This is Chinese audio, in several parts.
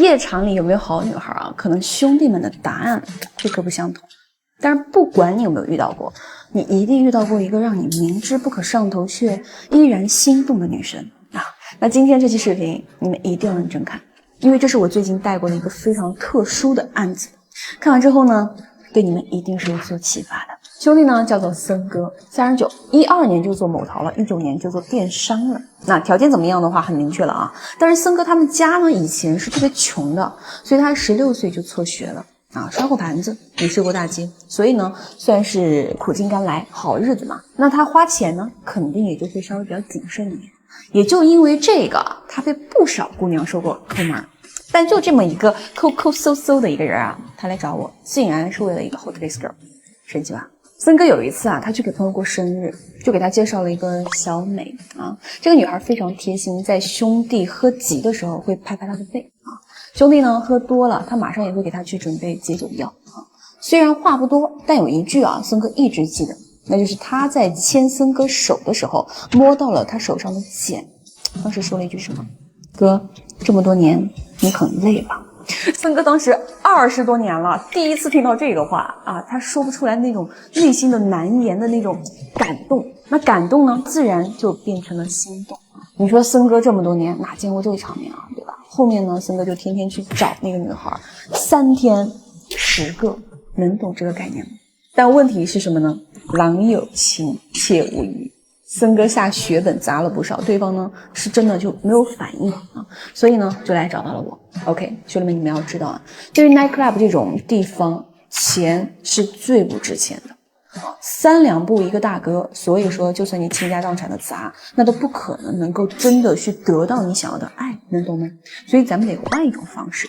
夜场里有没有好女孩啊？可能兄弟们的答案就各不相同。但是不管你有没有遇到过，你一定遇到过一个让你明知不可上头却依然心动的女神啊！那今天这期视频你们一定要认真看，因为这是我最近带过的一个非常特殊的案子。看完之后呢，对你们一定是有所启发的。兄弟呢叫做森哥，39，12年就做某淘了，19年就做电商了。那条件怎么样的话很明确了啊。但是森哥他们家呢以前是特别穷的，所以他16岁就辍学了。刷过盘子，也睡过大街，所以呢，算是苦尽甘来，好日子嘛。那他花钱呢，肯定也就会稍微比较谨慎一点。也就因为这个，他被不少姑娘说过抠门。但就这么一个抠抠搜搜的一个人啊，他来找我，竟然是为了一个 Hotels Girl， 神奇吧？森哥有一次啊，他去给朋友过生日，就给他介绍了一个小美啊。这个女孩非常贴心，在兄弟喝急的时候会拍拍他的背啊。兄弟呢喝多了，他马上也会给他去准备解酒药啊。虽然话不多，但有一句啊，森哥一直记得，那就是他在牵森哥手的时候摸到了他手上的茧，当时说了一句什么？哥，这么多年你很累吧？森哥当时20多年了，第一次听到这个话啊，他说不出来那种内心的难言的那种感动。那感动呢，自然就变成了心动。你说森哥这么多年哪见过这个场面啊，对吧？后面呢，森哥就天天去找那个女孩，3天10个，能懂这个概念吗？但问题是什么呢？郎有情，妾无意。森哥下血本砸了不少，对方呢是真的就没有反应啊，所以呢就来找到了我。OK， 兄弟们，你们要知道啊，对于 nightclub 这种地方，钱是最不值钱的。3两步一个大哥，所以说就算你倾家荡产的砸，那都不可能够真的去得到你想要的爱，能懂吗？所以咱们得换一种方式，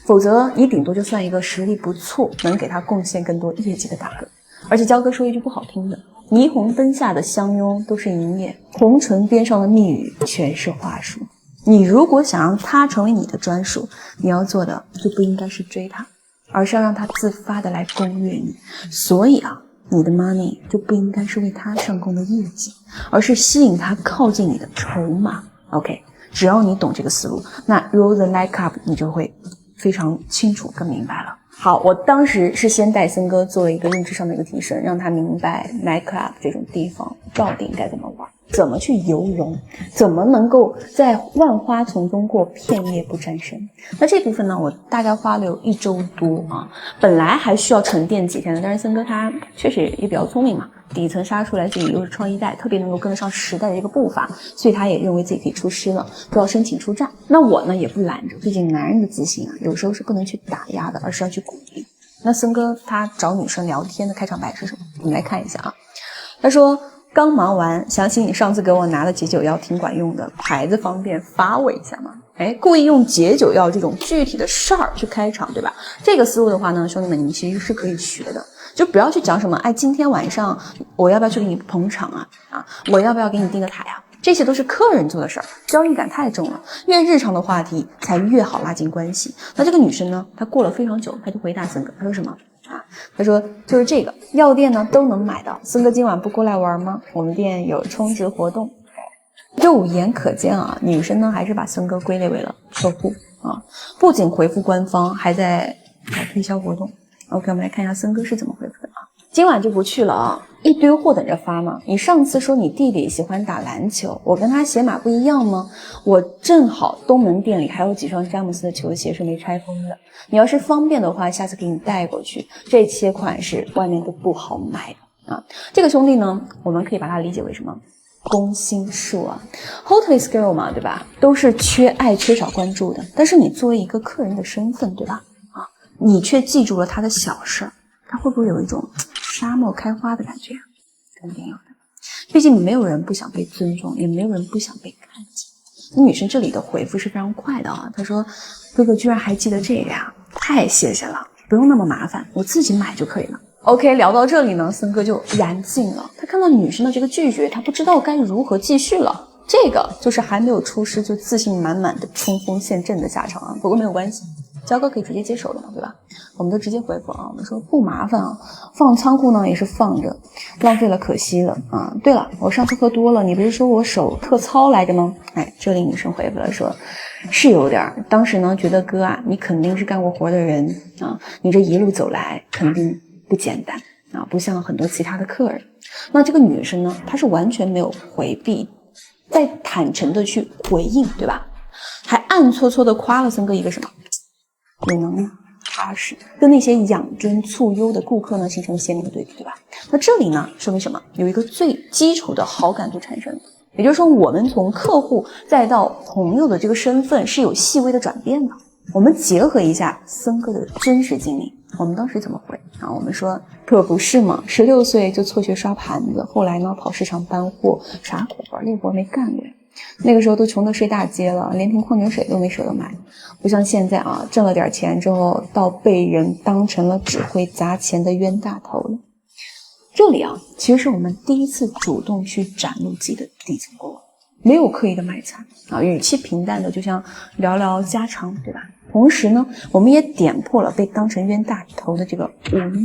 否则你顶多就算一个实力不错，能给他贡献更多业绩的大哥。而且焦哥说一句不好听的，霓虹灯下的相拥都是营业，红唇边上的蜜语全是话术。你如果想让他成为你的专属，你要做的就不应该是追他，而是要让他自发的来攻略你。所以啊，你的 money 就不应该是为他上供的业绩，而是吸引他靠近你的筹码。 OK， 只要你懂这个思路，那 roll the nightclub 你就会非常清楚更明白了。好，我当时是先带森哥做了一个认知上的一个提升，让他明白 nightclub 这种地方到底应该怎么玩，怎么去游泳，怎么能够在万花丛中过，片叶不沾身。那这部分呢，我大概花了有1周多啊，本来还需要沉淀几天的，但是森哥他确实也比较聪明嘛，底层杀出来自己又是创一代，特别能够跟得上时代的这个步伐，所以他也认为自己可以出师了，就要申请出战。那我呢也不拦着，毕竟男人的自信啊，有时候是不能去打压的，而是要去鼓励。那森哥他找女生聊天的开场白是什么？我们来看一下啊。他说刚忙完，想起你上次给我拿的解酒药挺管用的，牌子方便发我一下吗？故意用解酒药这种具体的事儿去开场，对吧？这个思路的话呢，兄弟们你们其实是可以学的，就不要去讲什么今天晚上我要不要去给你捧场啊，我要不要给你订个台啊，这些都是客人做的事儿，交易感太重了，越日常的话题才越好拉近关系。那这个女生呢，她过了非常久，她就回答森哥，她说什么他说就是这个药店呢都能买到，森哥今晚不过来玩吗？我们店有充值活动。肉眼可见啊，女生呢还是把森哥归类为了客户啊，不仅回复官方，还在搞推销活动。OK， 我们来看一下森哥是怎么回复的啊。今晚就不去了啊，一堆货等着发吗？你上次说你弟弟喜欢打篮球，我跟他鞋码不一样吗？我正好东门店里还有几双詹姆斯的球鞋是没拆封的，你要是方便的话，下次给你带过去。这些款式外面都不好买的啊。这个兄弟呢，我们可以把它理解为什么？攻心术啊 ，Hotels Girl 嘛，对吧？都是缺爱、缺少关注的。但是你作为一个客人的身份，对吧？啊，你却记住了他的小事儿，他会不会有一种沙漠开花的感觉？肯定有的。毕竟没有人不想被尊重，也没有人不想被看见。女生这里的回复是非常快的啊，她说：“哥哥居然还记得这个呀，太谢谢了，不用那么麻烦，我自己买就可以了。” OK， 聊到这里呢，森哥就燃尽了。他看到女生的这个拒绝，他不知道该如何继续了。这个就是还没有出师就自信满满的冲锋陷阵的下场啊。不过没有关系，焦哥可以直接接手的嘛，对吧？我们都直接回复啊，我们说不麻烦啊，放仓库呢也是放着，浪费了可惜了啊。对了，我上次喝多了，你不是说我手特糙来着吗？这里女生回复了说，是有点。当时呢，觉得哥啊，你肯定是干过活的人啊，你这一路走来肯定不简单啊，不像很多其他的客人。那这个女生呢，她是完全没有回避，在坦诚的去回应，对吧？还暗搓搓的夸了森哥一个什么有能力、踏实，跟那些养尊处优的顾客呢形成鲜明的对比，对吧？那这里呢，说明什么？有一个最基础的好感度产生，也就是说，我们从客户再到朋友的这个身份是有细微的转变的。我们结合一下森哥的真实经历，我们当时怎么回啊？我们说可不是嘛，16岁就辍学刷盘子，后来呢跑市场搬货，啥活累活没干过呀。那个时候都穷得睡大街了，连瓶矿泉水都没舍得买，不像现在啊，挣了点钱之后，倒被人当成了只会砸钱的冤大头了。这里啊，其实是我们第一次主动去展露自己的底层过往，没有刻意的卖惨啊，语气平淡的，就像聊聊家常，对吧？同时呢，我们也点破了被当成冤大头的这个无奈。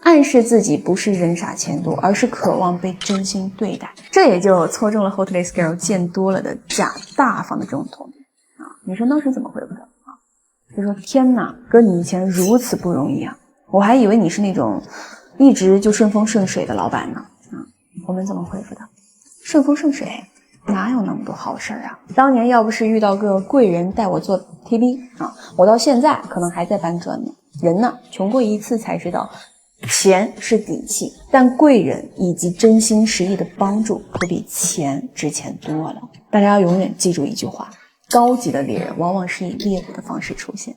暗示自己不是人傻钱多，而是渴望被真心对待，这也就戳中了 Hoteliers Girl 见多了的假大方的这种痛点啊！女生当时怎么回复的啊？就说天哪，哥你以前如此不容易啊，我还以为你是那种一直就顺风顺水的老板呢啊！我们怎么回复的？顺风顺水哪有那么多好事啊？当年要不是遇到个贵人带我做 TB 啊，我到现在可能还在搬砖呢。人呢，穷过一次才知道。钱是底气，但贵人以及真心实意的帮助可比钱值钱多了。大家要永远记住一句话，高级的猎人往往是以猎捕的方式出现。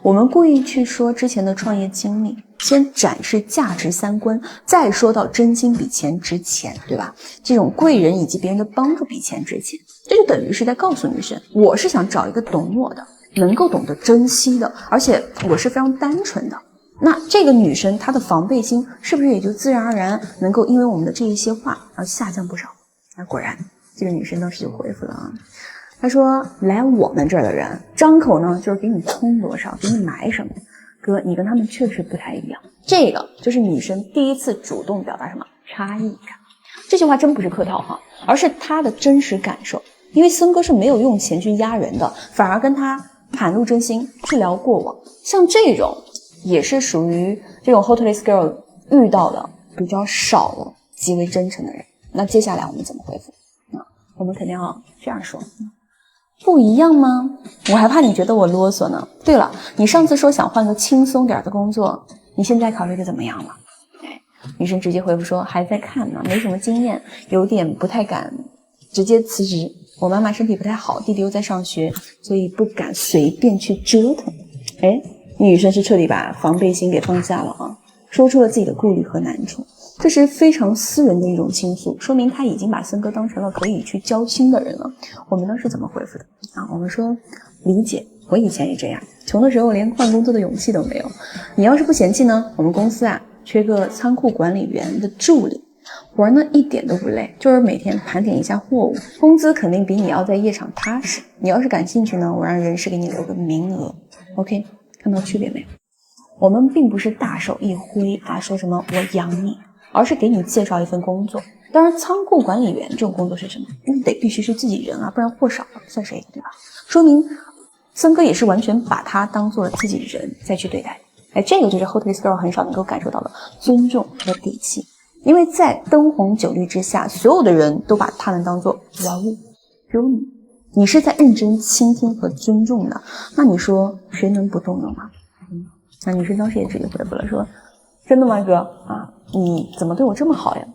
我们故意去说之前的创业经历，先展示价值三观，再说到真心比钱值钱，对吧？这种贵人以及别人的帮助比钱值钱，这就等于是在告诉女生，我是想找一个懂我的，能够懂得珍惜的，而且我是非常单纯的。那这个女生她的防备心是不是也就自然而然能够因为我们的这一些话而下降不少？那果然这个女生当时就回复了啊，她说来我们这儿的人张口呢就是给你充多少给你买什么，哥你跟他们确实不太一样。这个就是女生第一次主动表达什么差异感，这句话真不是客套哈，而是她的真实感受。因为森哥是没有用钱去压人的，反而跟他袒露真心去聊过往，像这种也是属于这种 Hoteliers Girl 遇到的比较少的极为真诚的人。那接下来我们怎么回复？我们肯定要这样说，不一样吗？我还怕你觉得我啰嗦呢。对了，你上次说想换个轻松点的工作，你现在考虑的怎么样了？女生直接回复说还在看呢，没什么经验，有点不太敢直接辞职。我妈妈身体不太好，弟弟又在上学，所以不敢随便去折腾。女生是彻底把防备心给放下了啊，说出了自己的顾虑和难处，这是非常私人的一种倾诉，说明他已经把森哥当成了可以去交心的人了。我们当时怎么回复的啊？我们说理解，我以前也这样，穷的时候连换工作的勇气都没有。你要是不嫌弃呢，我们公司啊缺个仓库管理员的助理，活呢一点都不累，就是每天盘点一下货物，工资肯定比你要在夜场踏实。你要是感兴趣呢，我让人事给你留个名额。 OK， 看到区别没有？我们并不是大手一挥啊，说什么我养你，而是给你介绍一份工作。当然仓库管理员这种工作是什么？必须是自己人啊，不然货少了算谁，对吧？说明森哥也是完全把他当做了自己人再去对待。这个就是 Hoteliers Girl 很少能够感受到的尊重和底气。因为在灯红酒绿之下，所有的人都把他们当作玩物，只有你是在认真倾听和尊重的，那你说谁能不动容啊？那女生当时也直接回复了说，真的吗哥啊，你怎么对我这么好呀？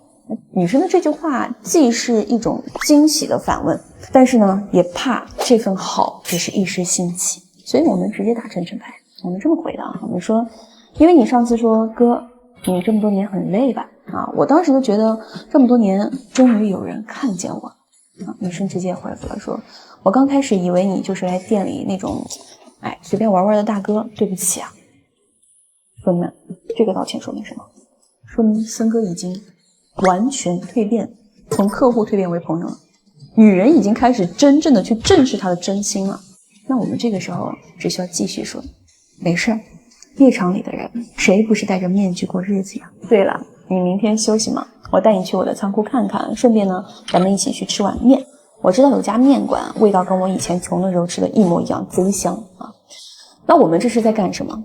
女生的这句话既是一种惊喜的反问，但是呢也怕这份好只是一时兴起，所以我们直接打真诚牌。我们这么回的啊，我们说因为你上次说哥你这么多年很累吧啊，我当时就觉得这么多年终于有人看见我啊。女生直接回复了说，我刚开始以为你就是来店里那种随便玩玩的大哥，对不起啊。朋友们，这个道歉说明什么？说明森哥已经完全蜕变，从客户蜕变为朋友了。女人已经开始真正的去正视她的真心了。那我们这个时候只需要继续说，没事，夜场里的人谁不是戴着面具过日子呀？对了，你明天休息吗？我带你去我的仓库看看，顺便呢咱们一起去吃碗面。我知道有家面馆，味道跟我以前穷的时候吃的一模一样，贼香啊。那我们这是在干什么？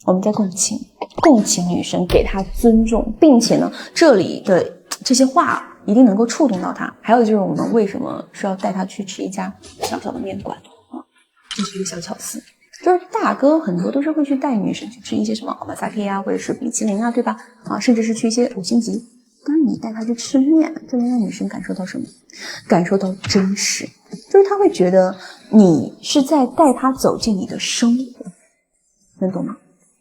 我们在共情，共情女生，给她尊重，并且呢，这里的这些话一定能够触动到她。还有就是我们为什么是要带她去吃一家小小的面馆啊？这是一个小巧思。就是大哥很多都是会去带女生去吃一些什么奥马萨 K 啊，或者是米其林啊，对吧？啊，甚至是去一些5星级。但是你带她去吃面，就能让女生感受到什么？感受到真实，就是她会觉得你是在带她走进你的生活，能懂吗？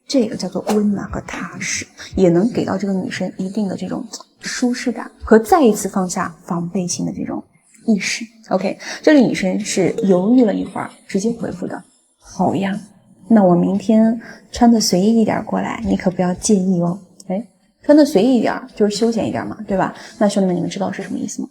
这个叫做温暖和踏实，也能给到这个女生一定的这种舒适感和再一次放下防备心的这种意识。OK， 这里女生是犹豫了一会儿，直接回复的好呀，那我明天穿的随意一点过来，你可不要介意哦。哎，穿的随意一点就是休闲一点嘛，对吧？那兄弟们，你们知道是什么意思吗？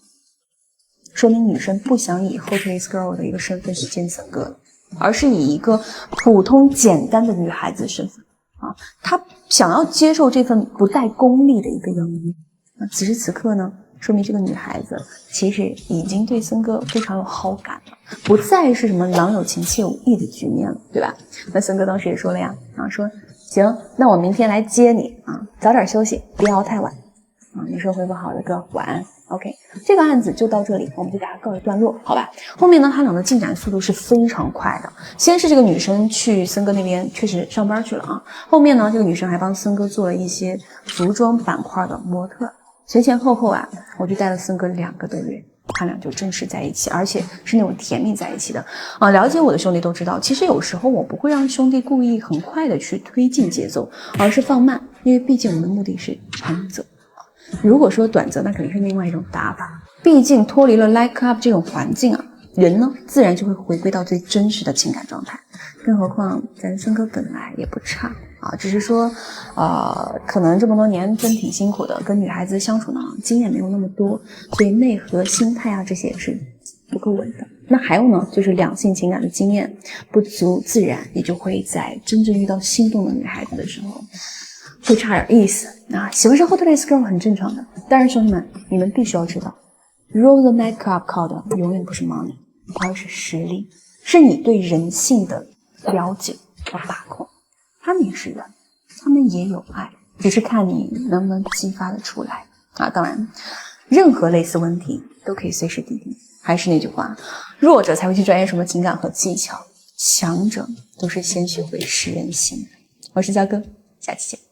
说明女生不想以 Hotelist Girl 的一个身份去见森哥了，而是以一个普通简单的女孩子身份啊，她想要接受这份不带功利的一个邀约。那此时此刻呢，说明这个女孩子其实已经对森哥非常有好感了，不再是什么郎有情妾无意的局面了，对吧？那森哥当时也说了呀，啊，说行，那我明天来接你啊，早点休息，别熬太晚啊。女生回复好的哥，晚安。OK， 这个案子就到这里，我们就给它告一段落，好吧？后面呢，他俩的进展速度是非常快的。先是这个女生去森哥那边确实上班去了啊，后面呢，这个女生还帮森哥做了一些服装板块的模特，前前后后啊，我就带了森哥2个多月，他俩就正式在一起，而且是那种甜蜜在一起的啊。了解我的兄弟都知道，其实有时候我不会让兄弟故意很快的去推进节奏，而是放慢，因为毕竟我们的目的是长则。如果说短则，那肯定是另外一种打法。毕竟脱离了 like up 这种环境啊，人呢自然就会回归到最真实的情感状态。更何况咱森哥本来也不差啊，只是说可能这么多年真挺辛苦的，跟女孩子相处呢经验没有那么多，所以内核心态啊这些也是不够稳的。那还有呢，就是两性情感的经验不足，自然也就会在真正遇到心动的女孩子的时候会差点意思啊，喜欢上 Hotelist Girl 很正常的。但是兄弟们，你们必须要知道 ，Roll the nightclub 靠的永远不是 money， 而是实力，是你对人性的了解和把控。他们也是人，他们也有爱，只是看你能不能激发得出来啊。当然，任何类似问题都可以随时滴滴。还是那句话，弱者才会去钻研什么情感和技巧，强者都是先学会识人心。我是焦哥，下期见。